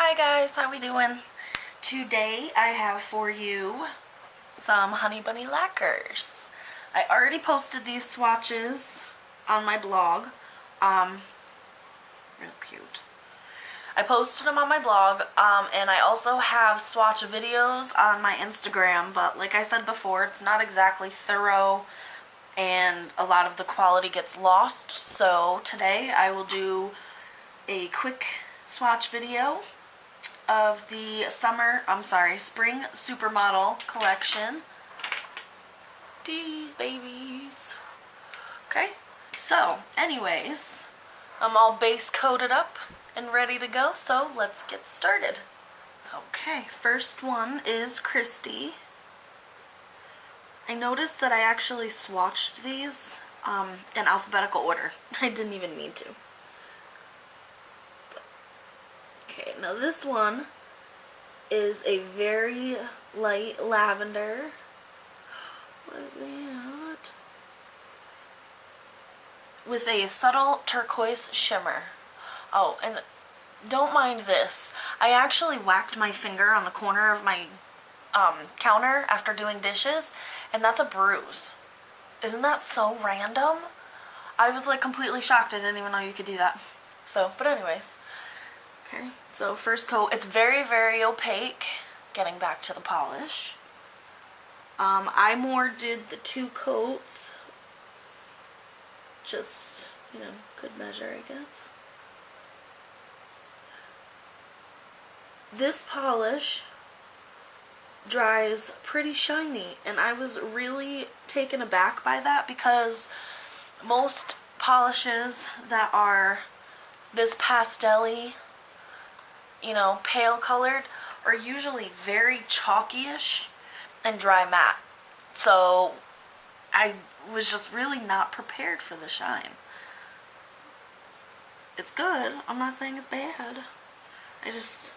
Hi guys, how we doing? Today I have for you some Honey Bunny Lacquers. I already posted these swatches on my blog. Real cute. I posted them on my blog, and I also have swatch videos on my Instagram, but like I said before, it's not exactly thorough and a lot of the quality gets lost. So today I will do a quick swatch video of the Spring Supermodel collection. These babies. Okay, so anyways, I'm all base coated up and ready to go, so let's get started. Okay, first one is Christy. I noticed that I actually swatched these in alphabetical order. I didn't even need to. Okay, now this one is a very light lavender. What is that? With a subtle turquoise shimmer. Oh, and don't mind this. I actually whacked my finger on the corner of my counter after doing dishes, and that's a bruise. Isn't that so random? I was like completely shocked. I didn't even know you could do that. So, but anyways. Okay, so first coat, it's very, very opaque. Getting back to the polish. I more did the 2 coats. Just, you know, good measure, I guess. This polish dries pretty shiny, and I was really taken aback by that because most polishes that are this pastel-y, you know, pale colored, are usually very chalky-ish and dry matte. So I was just really not prepared for the shine. It's good. I'm not saying it's bad. This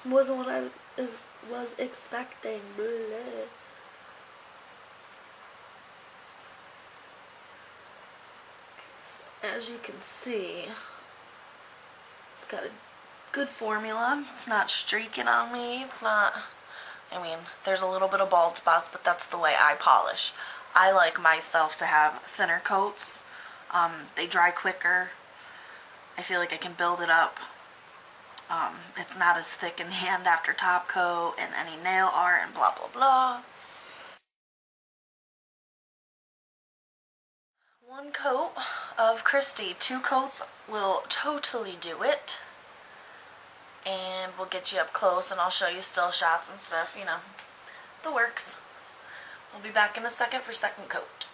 wasn't what I was expecting. Blah. So as you can see, it's got a good formula. It's not streaking on me. It's not, I mean, there's a little bit of bald spots, but that's the way I polish. I like myself to have thinner coats. They dry quicker. I feel like I can build it up. It's not as thick in the hand after top coat and any nail art and blah blah blah. 1 coat of Christy. 2 coats will totally do it. And we'll get you up close and I'll show you still shots and stuff, you know, the works. We'll be back in a second for second coat.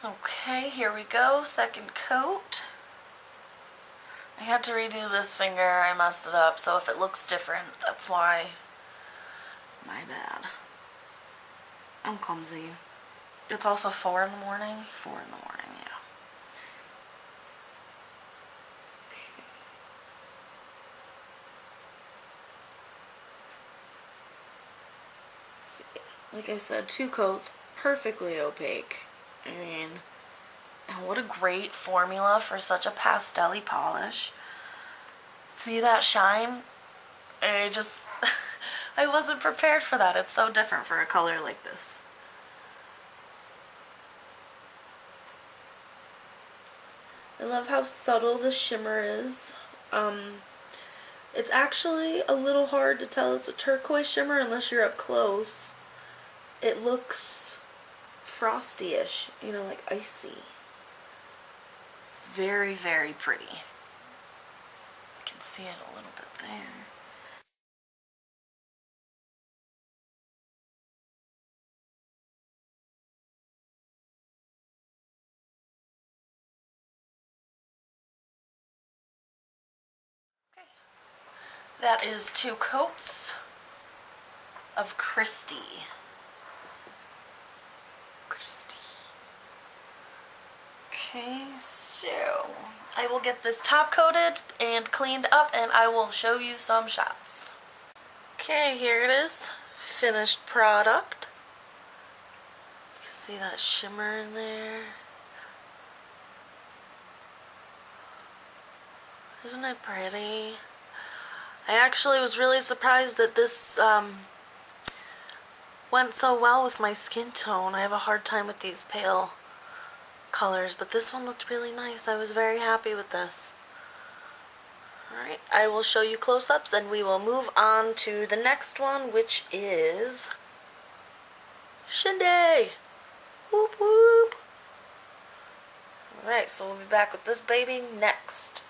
Okay, here we go, second coat. I had to redo this finger, I messed it up, so if it looks different, that's why. My bad. I'm clumsy. It's also 4 in the morning. 4 in the morning, yeah. Like I said, 2 coats, perfectly opaque. I mean, and what a great formula for such a pastel-y polish. See that shine? I wasn't prepared for that. It's so different for a color like this. I love how subtle the shimmer is. It's actually a little hard to tell it's a turquoise shimmer unless you're up close. It looks frosty-ish, you know, like icy. It's very, very pretty. You can see it a little bit there. Okay. That is 2 coats of Christy. Okay, so I will get this top coated and cleaned up and I will show you some shots. Okay, here it is. Finished product. You can see that shimmer in there. Isn't it pretty? I actually was really surprised that this went so well with my skin tone. I have a hard time with these pale colors, but this one looked really nice. I was very happy with this. Alright, I will show you close-ups, and we will move on to the next one, which is Shinday! Whoop whoop! Alright, so we'll be back with this baby next.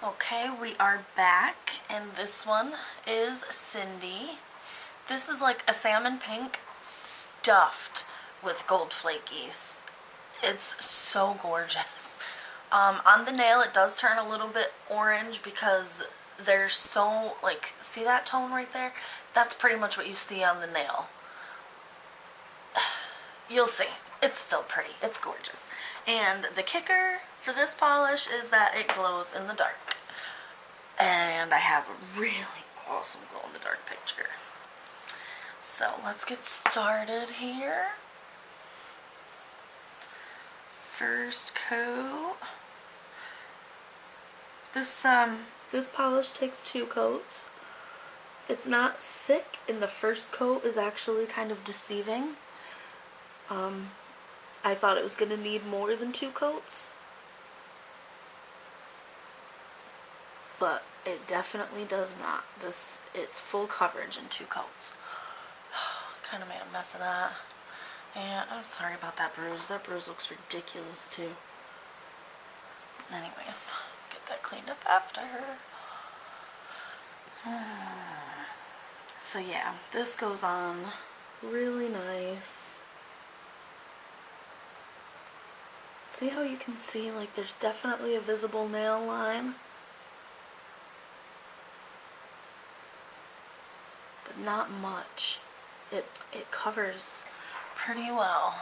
Okay, we are back, and this one is Cindy. This is like a salmon pink stuffed with gold flakies. It's so gorgeous. On the nail, it does turn a little bit orange because there's so, like, see that tone right there? That's pretty much what you see on the nail. You'll see. It's still pretty. It's gorgeous. And the kicker for this polish is that it glows in the dark. And I have a really awesome glow in the dark picture. So let's get started here. First coat. This polish takes 2 coats. It's not thick, and the first coat is actually kind of deceiving. I thought it was going to need more than 2 coats, but it definitely does not. It's full coverage in 2 coats. Kind of made a mess of that. And I'm sorry about that bruise. That bruise looks ridiculous too. Anyways, get that cleaned up after. So yeah, this goes on really nice. See how you can see, like, there's definitely a visible nail line, but not much. It covers pretty well.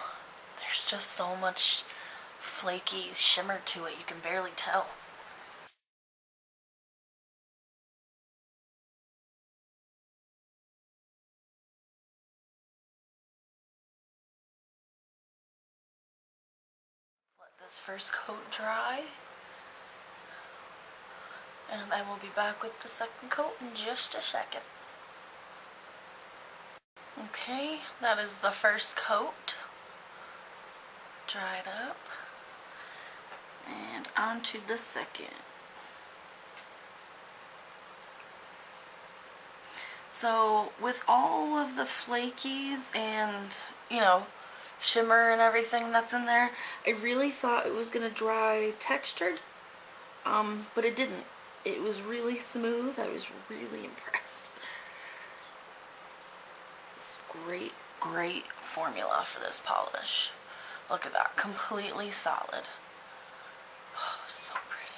There's just so much flaky shimmer to it, you can barely tell. Let this first coat dry, and I will be back with the second coat in just a second. Okay, that is the first coat. Dried up. And on to the second. So with all of the flakies and, you know, shimmer and everything that's in there, I really thought it was going to dry textured, but it didn't. It was really smooth. I was really impressed. Great formula for this polish. Look at that, completely solid. Oh, so pretty.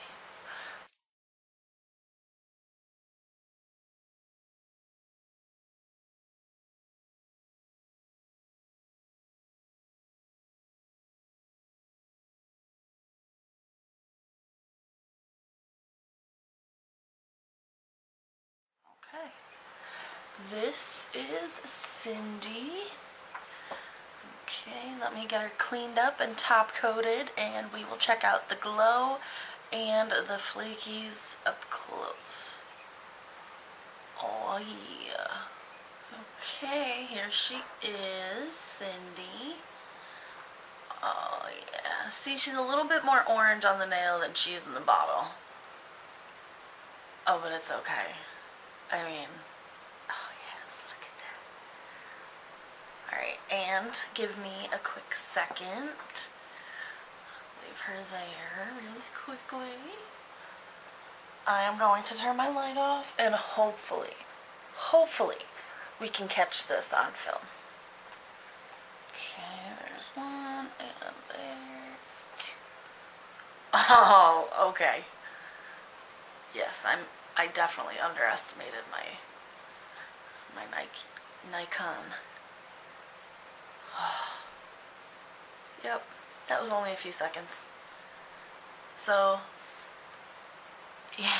Okay. This is Cindy. Okay, let me get her cleaned up and top coated, and we will check out the glow and the flakies up close. Oh yeah. Okay, here she is, Cindy. Oh yeah. See, she's a little bit more orange on the nail than she is in the bottle. Oh, but it's okay. I mean, oh yes, look at that. Alright, and give me a quick second. Leave her there really quickly. I am going to turn my light off, and hopefully, we can catch this on film. Okay, there's one, and there's 2. Oh, okay. Yes, I definitely underestimated my Nikon. Yep, that was only a few seconds. So, yeah.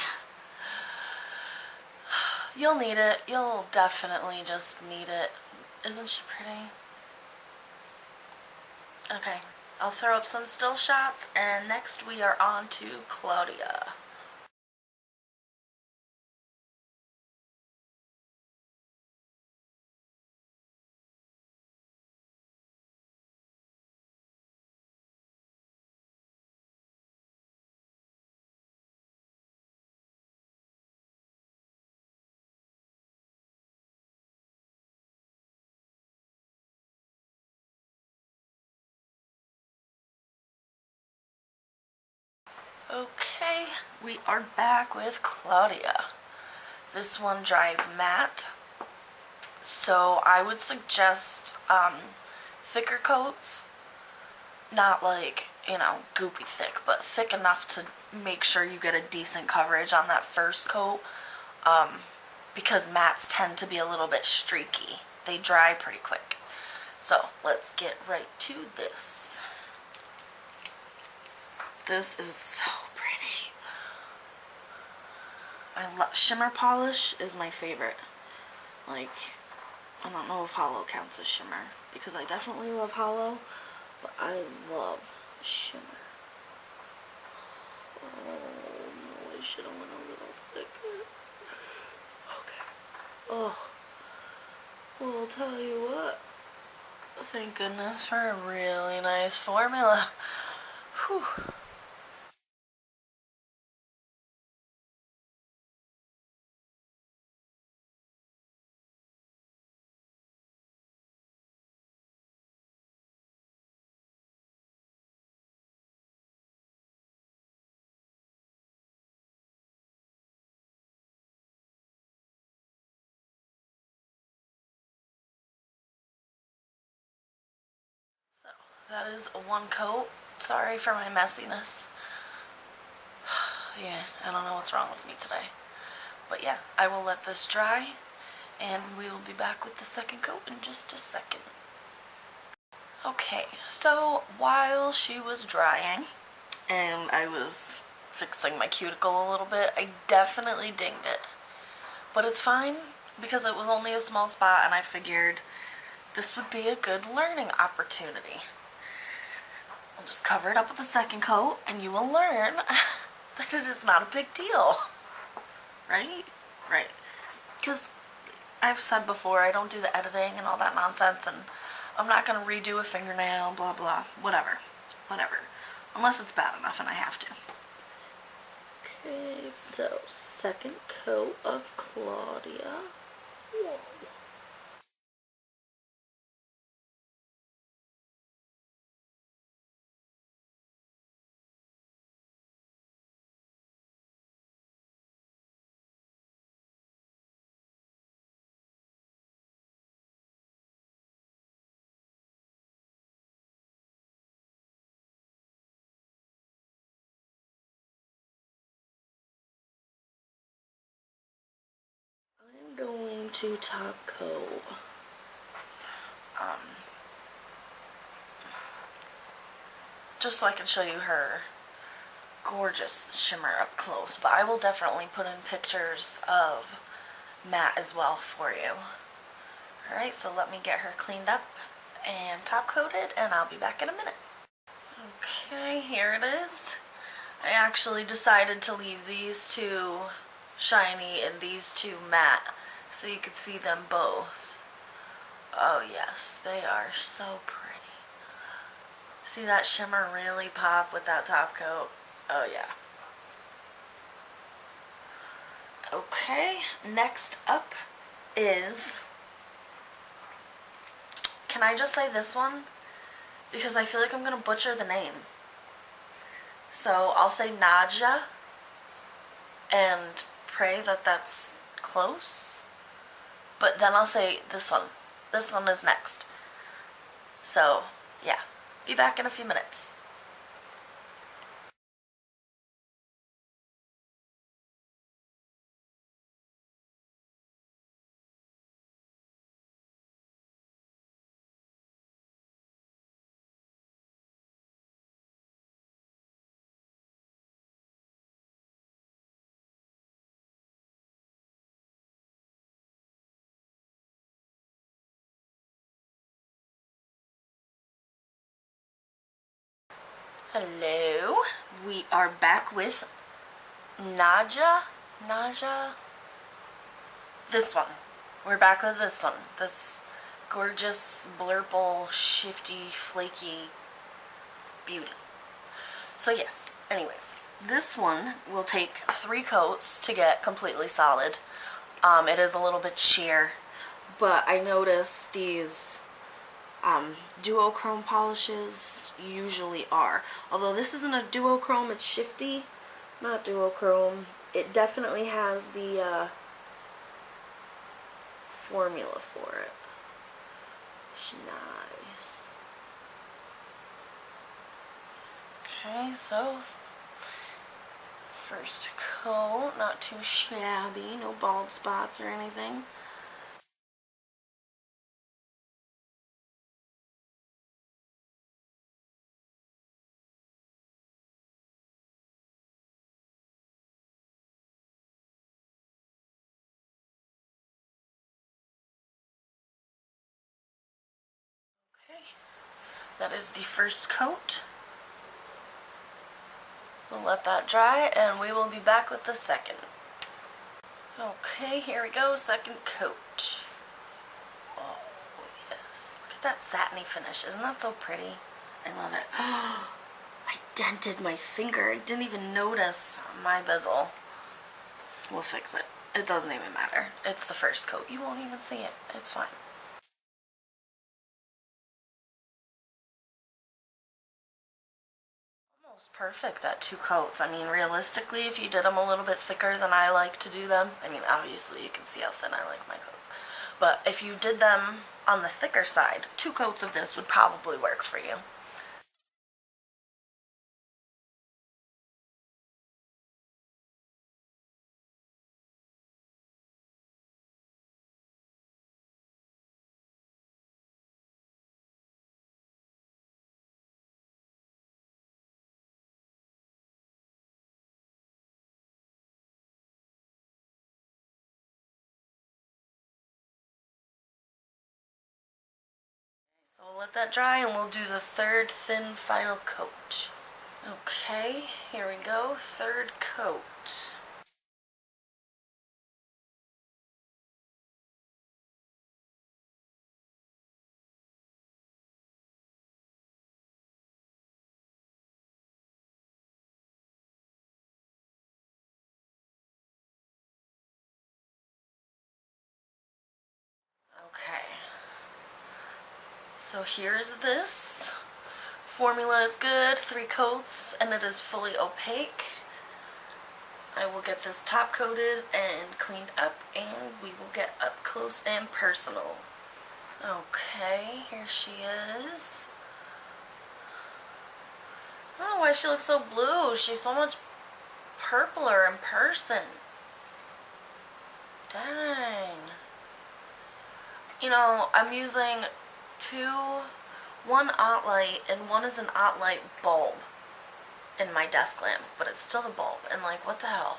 You'll need it. You'll definitely just need it. Isn't she pretty? Okay, I'll throw up some still shots, and next we are on to Claudia. Okay, we are back with Claudia. This one dries matte, so I would suggest thicker coats. Not like, goopy thick, but thick enough to make sure you get a decent coverage on that first coat, because mattes tend to be a little bit streaky. They dry pretty quick. So let's get right to this. This is so pretty. Shimmer polish is my favorite. Like, I don't know if hollow counts as shimmer, because I definitely love hollow, but I love shimmer. Oh no, I should have went a little thicker. Okay. Oh. Well, I'll tell you what. Thank goodness for a really nice formula. Whew. So, that is one coat. Sorry for my messiness. Yeah, I don't know what's wrong with me today. But yeah, I will let this dry, and we will be back with the second coat in just a second. Okay, so while she was drying, and I was fixing my cuticle a little bit, I definitely dinged it. But it's fine, because it was only a small spot, and I figured this would be a good learning opportunity. I'll just cover it up with the second coat, and you will learn that it is not a big deal. Right? Right. Because I've said before, I don't do the editing and all that nonsense, and I'm not going to redo a fingernail, blah blah, whatever. Unless it's bad enough and I have to. Okay, so second coat of Claudia. Whoa. I'm going to top coat just so I can show you her gorgeous shimmer up close, but I will definitely put in pictures of matte as well for you. Alright, so let me get her cleaned up and top coated, and I'll be back in a minute. Okay, here it is. I actually decided to leave these two shiny and these two matte so you could see them both. Oh yes, they are so pretty. See that shimmer really pop with that top coat? Oh yeah. Okay, next up is, can I just say this one? Because I feel like I'm gonna butcher the name. So I'll say Nadja and pray that that's close. But then I'll say this one. This one is next. So, yeah. Be back in a few minutes. Hello. We are back with Naja. This one. We're back with this one. This gorgeous, blurple, shifty, flaky beauty. So yes, anyways, this one will take 3 coats to get completely solid. It is a little bit sheer, but I noticed these duochrome polishes usually are. Although this isn't a duochrome, it's shifty, not duochrome. It definitely has the formula for it. It's nice. Okay, so first coat, not too shabby, no bald spots or anything. Okay, that is the first coat. We'll let that dry and we will be back with the second. Okay, here we go, second coat. Oh, yes. Look at that satiny finish. Isn't that so pretty? I love it. I dented my finger. I didn't even notice my bezel. We'll fix it. It doesn't even matter. It's the first coat. You won't even see it. It's fine. Almost perfect at 2 coats. I mean, realistically, if you did them a little bit thicker than I like to do them, I mean, obviously you can see how thin I like my coats. But if you did them on the thicker side, 2 coats of this would probably work for you. So we'll let that dry and we'll do the third thin final coat. Okay, here we go, third coat. Okay, so here's this. Formula is good, 3 coats, and it is fully opaque. I will get this top coated and cleaned up, and we will get up close and personal. Okay, here she is. I don't know why she looks so blue. She's so much purpler in person. Dang. You know, I'm using one OttLite and one is an OttLite bulb in my desk lamp, but it's still the bulb, and like, what the hell?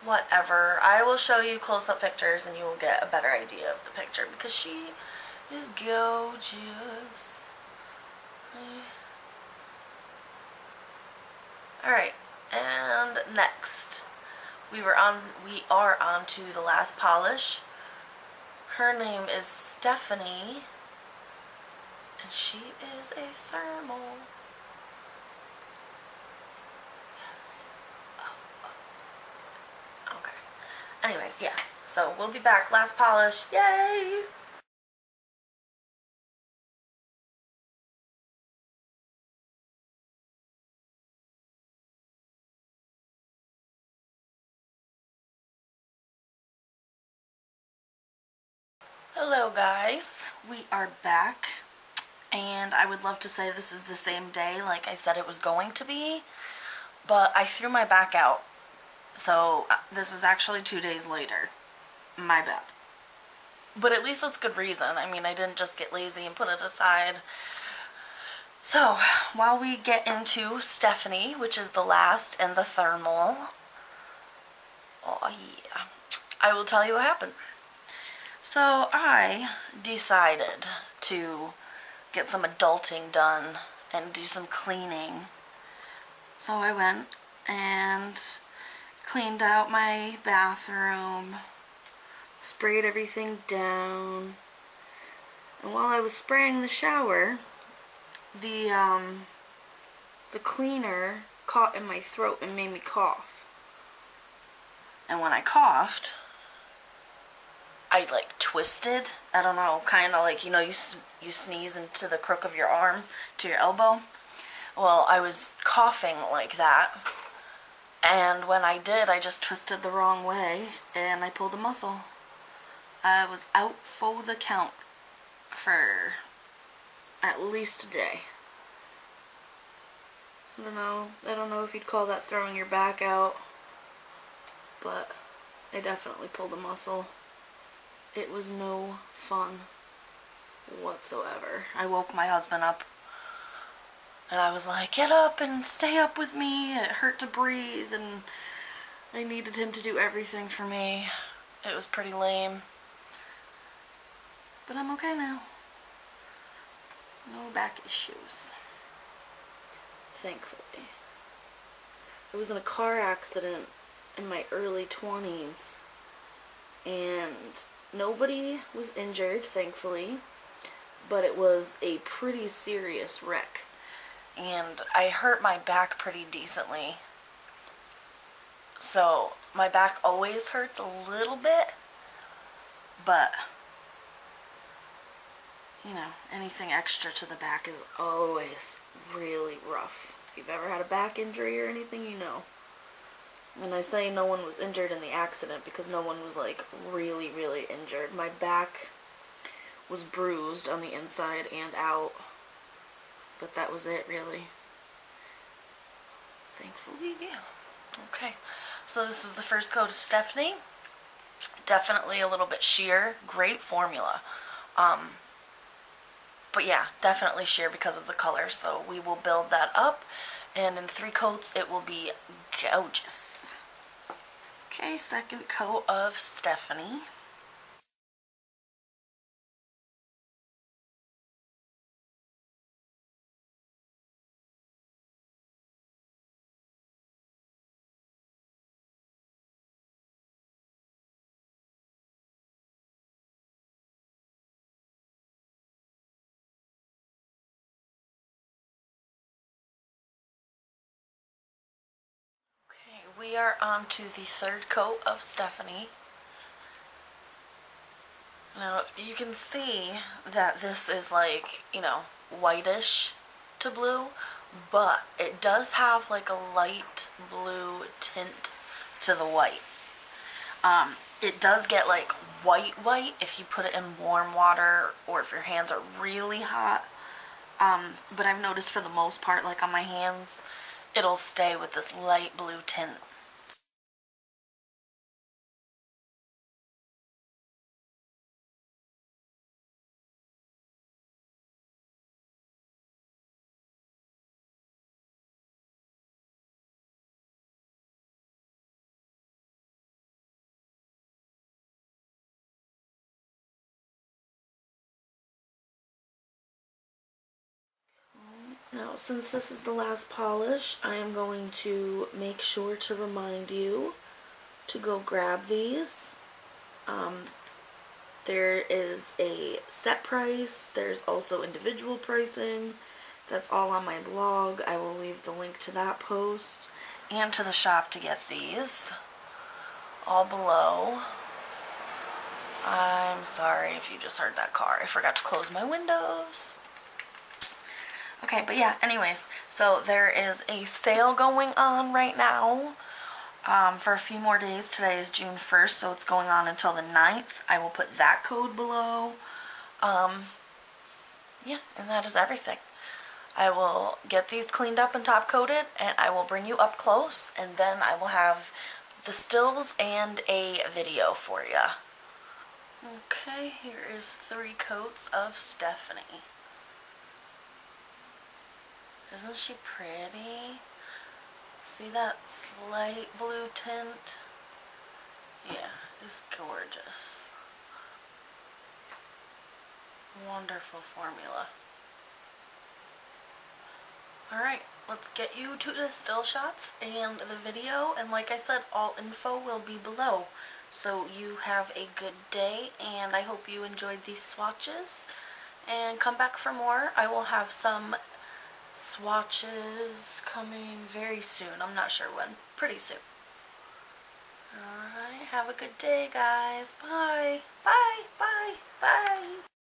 Whatever. I will show you close-up pictures and you will get a better idea of the picture because she is gorgeous. Alright, and next we are on to the last polish. Her name is Stephanie, and she is a thermal. Yes. Oh. Okay. Anyways, yeah. So we'll be back. Last polish. Yay! Hello guys, we are back, and I would love to say this is the same day like I said it was going to be, but I threw my back out, so this is actually 2 days later. My bad. But at least it's good reason. I mean, I didn't just get lazy and put it aside. So, while we get into Stephanie, which is the last and the thermal, oh yeah, I will tell you what happened. So I decided to get some adulting done and do some cleaning. So I went and cleaned out my bathroom, sprayed everything down, and while I was spraying the shower, the cleaner caught in my throat and made me cough. And when I coughed, I like twisted. I don't know, kind of like, you know, you sneeze into the crook of your arm to your elbow. Well, I was coughing like that. And when I did, I just twisted the wrong way and I pulled a muscle. I was out for the count for at least a day. I don't know if you'd call that throwing your back out, but I definitely pulled a muscle. It was no fun whatsoever. I woke my husband up and I was like, get up and stay up with me. It hurt to breathe and I needed him to do everything for me. It was pretty lame. But I'm okay now. No back issues. Thankfully. I was in a car accident in my early 20s and nobody was injured, thankfully, but it was a pretty serious wreck. And I hurt my back pretty decently. So my back always hurts a little bit, but you know, anything extra to the back is always really rough. If you've ever had a back injury or anything, you know. And I say no one was injured in the accident because no one was like really, really injured. My back was bruised on the inside and out, but that was it really. Thankfully, yeah. Okay, so this is the first coat of Stephanie. Definitely a little bit sheer. Great formula. But yeah, definitely sheer because of the color. So we will build that up, and in 3 coats it will be gorgeous. Okay, second coat of Stephanie. Okay, we are on to the third coat of Stephanie. Now, you can see that this is like, you know, whitish to blue, but it does have like a light blue tint to the white. It does get like white if you put it in warm water or if your hands are really hot. But I've noticed for the most part, like on my hands, it'll stay with this light blue tint. Now, since this is the last polish, I am going to make sure to remind you to go grab these. There is a set price. There's also individual pricing. That's all on my blog. I will leave the link to that post and to the shop to get these. All below. I'm sorry if you just heard that car. I forgot to close my windows. Okay, but yeah, anyways, so there is a sale going on right now for a few more days. Today is June 1st, so it's going on until the 9th. I will put that code below. Yeah, and that is everything. I will get these cleaned up and top coated, and I will bring you up close, and then I will have the stills and a video for you. Okay, here is 3 coats of Stephanie. Isn't she pretty? See that slight blue tint? Yeah, it's gorgeous. Wonderful formula. Alright, let's get you to the still shots and the video, and like I said, all info will be below. So you have a good day, and I hope you enjoyed these swatches. And come back for more. I will have some swatches coming very soon. I'm not sure when. Pretty soon. Alright, have a good day, guys. Bye. Bye. Bye. Bye.